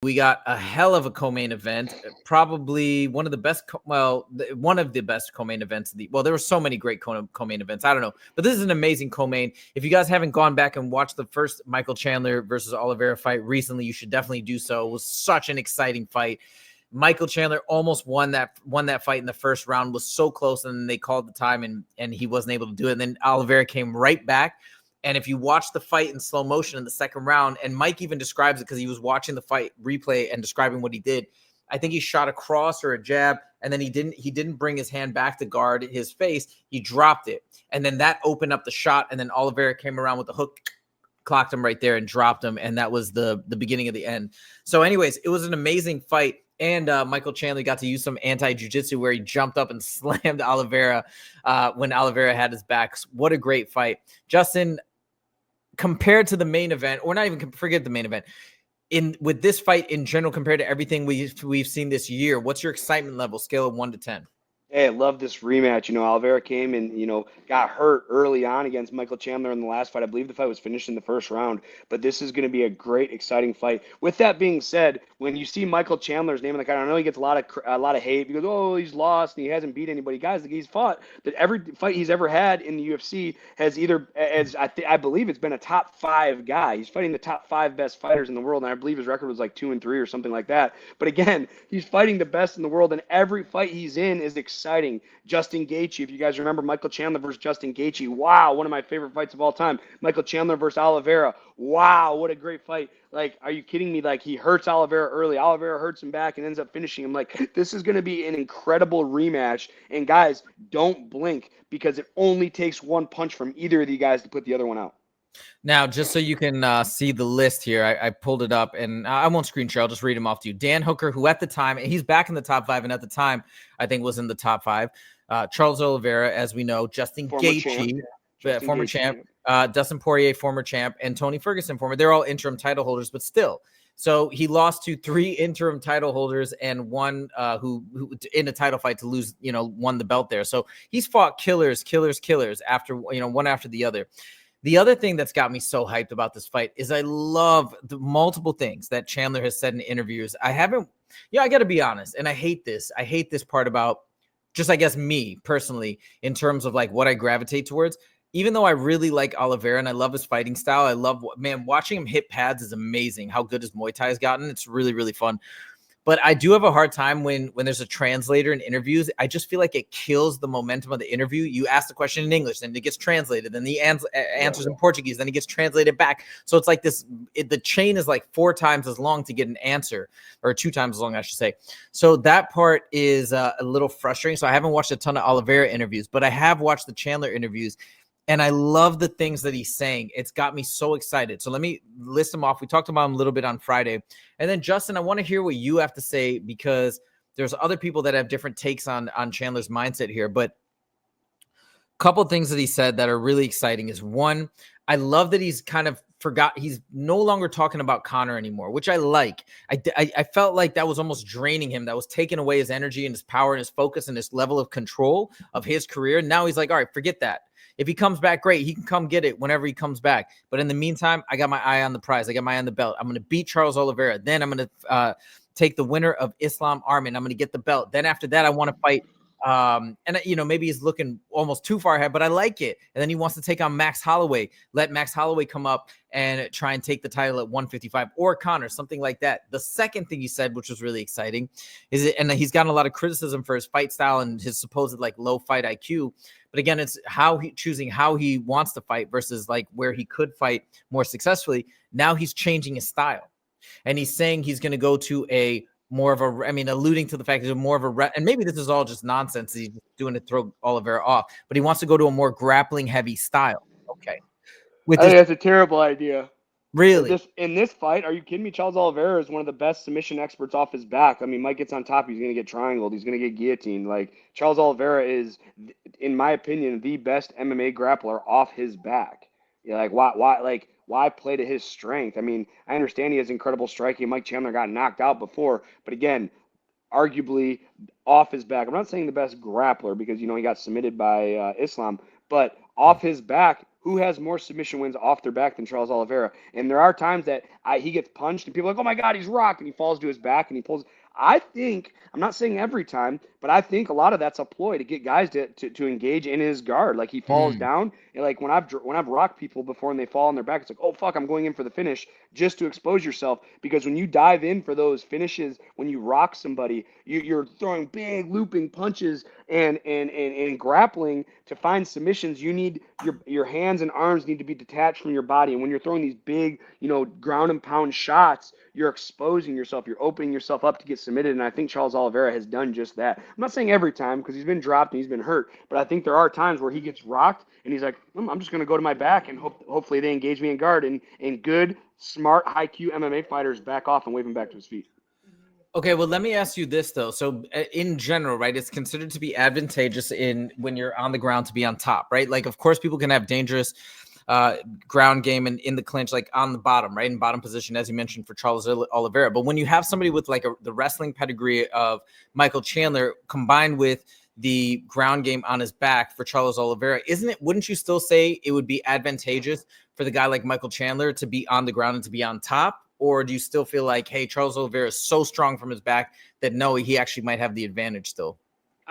We got a hell of a co-main event, probably one of the best, one of the best co-main events. There were so many great co-main events. I don't know, but this is an amazing co-main. If you guys haven't gone back and watched the first Michael Chandler versus Oliveira fight recently, you should definitely do so. It was such an exciting fight. Michael Chandler almost won that fight in the first round, was so close, and then they called the time and he wasn't able to do it. And then Oliveira came right back. And if you watch the fight in slow motion in the second round, and Mike even describes it because he was watching the fight replay and describing what he did. I think he shot a cross or a jab, and then he didn't bring his hand back to guard his face. He dropped it. And then that opened up the shot. And then Oliveira came around with the hook, clocked him right there and dropped him. And that was the beginning of the end. So anyways, it was an amazing fight. And Michael Chandler got to use some anti-jiu-jitsu where he jumped up and slammed Oliveira when Oliveira had his back. What a great fight. Justin, compared to the main event, or not even forget the main event, with this fight in general, compared to everything we've seen this year, what's your excitement level, scale of 1 to 10? Hey, I love this rematch. Oliveira came and, got hurt early on against Michael Chandler in the last fight. I believe the fight was finished in the first round, but this is going to be a great, exciting fight. With that being said, when you see Michael Chandler's name in the card, I know he gets a lot of hate because, oh, he's lost and he hasn't beat anybody. Guys, he's fought, that every fight he's ever had in the UFC has either, I believe it's been a top 5 guy. He's fighting the top 5 best fighters in the world, and I believe his record was like 2-3 or something like that. But again, he's fighting the best in the world, and every fight he's in is exciting. Justin Gaethje, if you guys remember Michael Chandler versus Justin Gaethje, wow, one of my favorite fights of all time. Michael Chandler versus Oliveira, wow, what a great fight. Like, are you kidding me? Like, he hurts Oliveira early. Oliveira hurts him back and ends up finishing him. Like, this is going to be an incredible rematch. And guys, don't blink because it only takes one punch from either of you guys to put the other one out. Now, just so you can see the list here, I pulled it up, and I won't screen share. I'll just read them off to you. Dan Hooker, who at the time, he's back in the top 5, and at the time, I think was in the top 5. Charles Oliveira, as we know, Justin Gaethje, former champ, Dustin Poirier, former champ, and Tony Ferguson, former. They're all interim title holders, but still. So he lost to 3 interim title holders and one who in a title fight to lose, won the belt there. So he's fought killers after, one after the other. The other thing that's got me so hyped about this fight is I love the multiple things that Chandler has said in interviews. I got to be honest, and I hate this. I hate this part about just, I guess, me personally in terms of like what I gravitate towards. Even though I really like Oliveira and I love his fighting style, I love, watching him hit pads is amazing. How good his Muay Thai has gotten. It's really, really fun. But I do have a hard time when there's a translator in interviews. I just feel like it kills the momentum of the interview. You ask the question in English, then it gets translated, then the answers in Portuguese, then it gets translated back. So it's like this, the chain is like 4 times as long to get an answer, or 2 times as long, I should say. So that part is a little frustrating. So I haven't watched a ton of Oliveira interviews, but I have watched the Chandler interviews. And I love the things that he's saying. It's got me so excited. So let me list them off. We talked about them a little bit on Friday. And then, Justin, I want to hear what you have to say because there's other people that have different takes on Chandler's mindset here. But a couple of things that he said that are really exciting is, one, I love that he's kind of he's no longer talking about Conor anymore, which I like. I felt like that was almost draining him. That was taking away his energy and his power and his focus and his level of control of his career. Now he's like, all right, forget that. If he comes back, great. He can come get it whenever he comes back. But in the meantime, I got my eye on the prize. I got my eye on the belt. I'm going to beat Charles Oliveira. Then I'm going to take the winner of Islam Arman. I'm going to get the belt. Then after that, I want to fight. Maybe he's looking almost too far ahead, but I like it. And then he wants to take on Max Holloway. Let Max Holloway come up and try and take the title at 155 or Conor, something like that. The second thing he said, which was really exciting, and he's gotten a lot of criticism for his fight style and his supposed like low fight IQ. But again, it's choosing how he wants to fight versus like where he could fight more successfully. Now he's changing his style, and he's saying he's going to go to alluding to the fact that more of and maybe this is all just nonsense. He's doing to throw Oliveira off, but he wants to go to a more grappling heavy style. Okay. I think that's a terrible idea. Really? In this fight, are you kidding me? Charles Oliveira is one of the best submission experts off his back. I mean, Mike gets on top, he's going to get triangled, he's going to get guillotined. Like, Charles Oliveira is, in my opinion, the best MMA grappler off his back. Why play to his strength? I mean, I understand he has incredible striking. Mike Chandler got knocked out before, but again, arguably off his back. I'm not saying the best grappler because, he got submitted by Islam, but off his back, who has more submission wins off their back than Charles Oliveira. And there are times that he gets punched and people are like, oh my God, he's rocked, and he falls to his back and he pulls. I think, I'm not saying every time, but I think a lot of that's a ploy to get guys to engage in his guard. Like he falls down, and like when I've rocked people before and they fall on their back, it's like, oh fuck, I'm going in for the finish just to expose yourself. Because when you dive in for those finishes, when you rock somebody, you're throwing big looping punches and grappling to find submissions. You need your hands and arms need to be detached from your body. And when you're throwing these big, ground and pound shots, you're exposing yourself. You're opening yourself up to get submitted. And I think Charles Oliveira has done just that. I'm not saying every time because he's been dropped and he's been hurt, but I think there are times where he gets rocked and he's like, I'm just going to go to my back and hopefully they engage me in guard. And good, smart, high Q MMA fighters back off and wave him back to his feet. Okay, well, let me ask you this, though. So in general, right, it's considered to be advantageous when you're on the ground to be on top, right? Like, of course, people can have dangerous ground game and in the clinch, like on the bottom, right, in bottom position, as you mentioned for Charles Oliveira. But when you have somebody with like the wrestling pedigree of Michael Chandler combined with the ground game on his back for Charles Oliveira, wouldn't you still say it would be advantageous for the guy like Michael Chandler to be on the ground and to be on top? Or do you still feel like, hey, Charles Oliveira is so strong from his back that no, he actually might have the advantage still?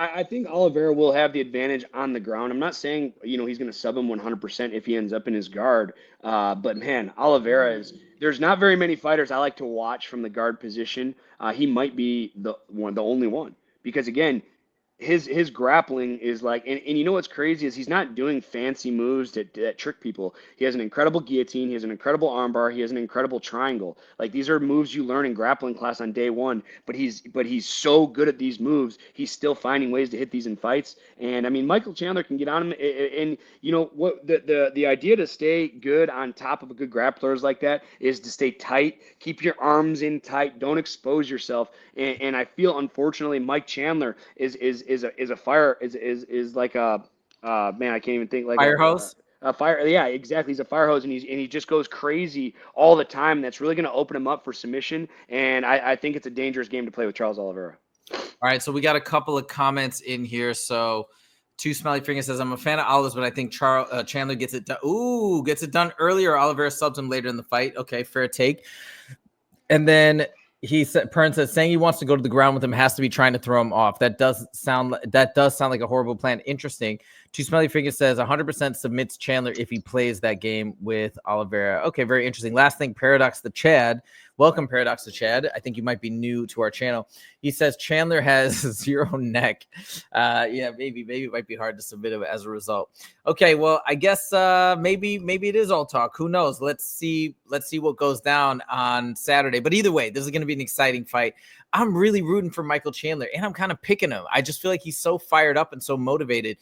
I think Oliveira will have the advantage on the ground. I'm not saying, he's going to sub him 100% if he ends up in his guard. But man, Oliveira there's not very many fighters I like to watch from the guard position. He might be the only one because again, his grappling is like, and you know what's crazy is he's not doing fancy moves that trick people. He has an incredible guillotine. He has an incredible armbar. He has an incredible triangle. Like these are moves you learn in grappling class on day one. But he's so good at these moves. He's still finding ways to hit these in fights. And I mean, Michael Chandler can get on him. And you know what? The idea to stay good on top of a good grappler is like that is to stay tight, keep your arms in tight, don't expose yourself. And I feel unfortunately Mike Chandler is like a man, I can't even think, like Fire hose. A fire, yeah, exactly. He's a fire hose, and he just goes crazy all the time. That's really going to open him up for submission, and I think it's a dangerous game to play with Charles Oliveira. All right, so we got a couple of comments in here. So Two Smelly Fingers says, I'm a fan of Olive's, but I think Chandler gets it done. Ooh, gets it done earlier. Oliveira subs him later in the fight. Okay, fair take. And then Pern says, saying he wants to go to the ground with him has to be trying to throw him off. That does sound like a horrible plan. Interesting. Two Smelly Fingers says 100% submits Chandler if he plays that game with Oliveira. Okay, very interesting. Last thing, Paradox the Chad. Welcome, Paradox to Chad. I think you might be new to our channel. He says Chandler has zero neck. Yeah, maybe it might be hard to submit him as a result. Okay, well, I guess maybe it is all talk. Who knows? Let's see what goes down on Saturday. But either way, this is going to be an exciting fight. I'm really rooting for Michael Chandler, and I'm kind of picking him. I just feel like he's so fired up and so motivated